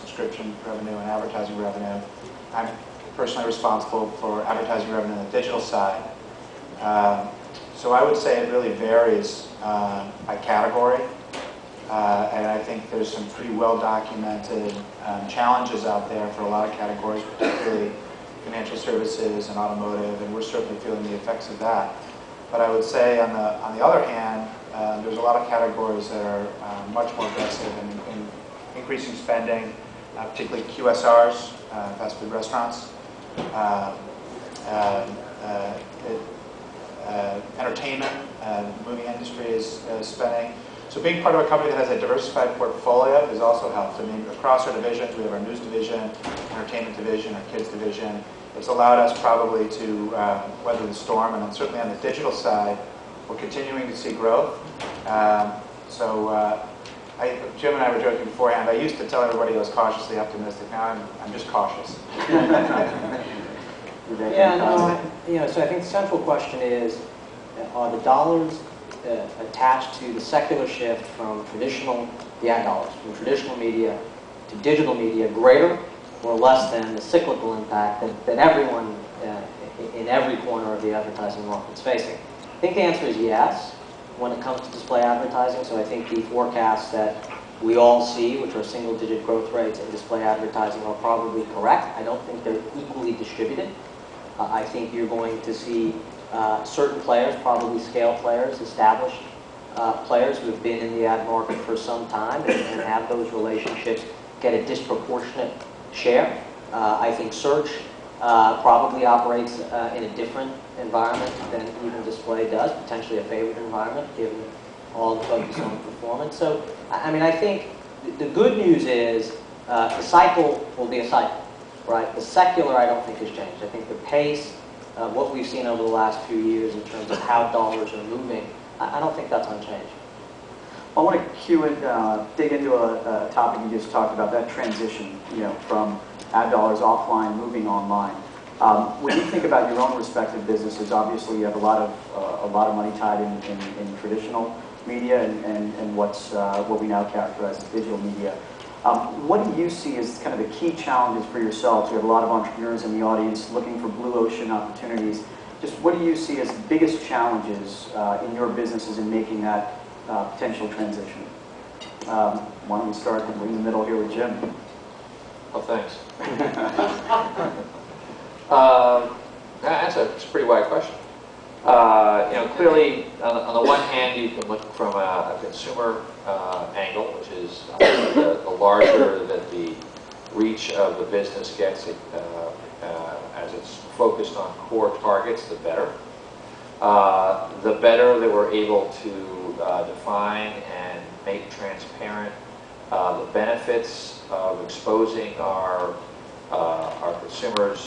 subscription revenue and advertising revenue. I'm personally responsible for advertising revenue on the digital side. So I would say it really varies by category. And I think there's some pretty well-documented challenges out there for a lot of categories, particularly financial services and automotive, and we're certainly feeling the effects of that. But I would say, on the other hand, there's a lot of categories that are much more aggressive in increasing spending, particularly QSRs, fast food restaurants, entertainment, the movie industry is spending. So being part of a company that has a diversified portfolio has also helped. I mean, across our divisions, we have our news division, entertainment division, our kids division. It's allowed us probably to weather the storm, and then certainly on the digital side, we're continuing to see growth. Jim and I were joking beforehand. I used to tell everybody I was cautiously optimistic. Now I'm just cautious. Yeah, no, so I think the central question is, are the dollars attached to the secular shift from the ad dollars, from traditional media to digital media greater or less than the cyclical impact that everyone in every corner of the advertising market is facing? I think the answer is yes when it comes to display advertising. So I think the forecasts that we all see, which are single-digit growth rates in display advertising, are probably correct. I don't think they're equally distributed. I think you're going to see certain players, probably scale players, established players who have been in the ad market for some time and have those relationships get a disproportionate share. I think search probably operates in a different environment than even display does, potentially a favored environment given all the focus on performance. So, I mean, I think the good news is the cycle will be a cycle. Right? The secular, I don't think, has changed. I think the pace, what we've seen over the last few years in terms of how dollars are moving, I don't think that's unchanged. I want to dig into a topic you just talked about, that transition, from ad dollars offline moving online. When you think about your own respective businesses, obviously you have a lot of money tied in traditional media and what we now characterize as digital media. What do you see as kind of the key challenges for yourselves? We have a lot of entrepreneurs in the audience looking for blue ocean opportunities. Just what do you see as the biggest challenges in your businesses in making that potential transition? Why don't we start in the middle here with Jim? Well, thanks. That's a pretty wide question. Clearly, on the one hand, you can look from a consumer angle, which is the larger that the reach of the business gets, as it's focused on core targets, the better. The better that we're able to define and make transparent the benefits of exposing our consumers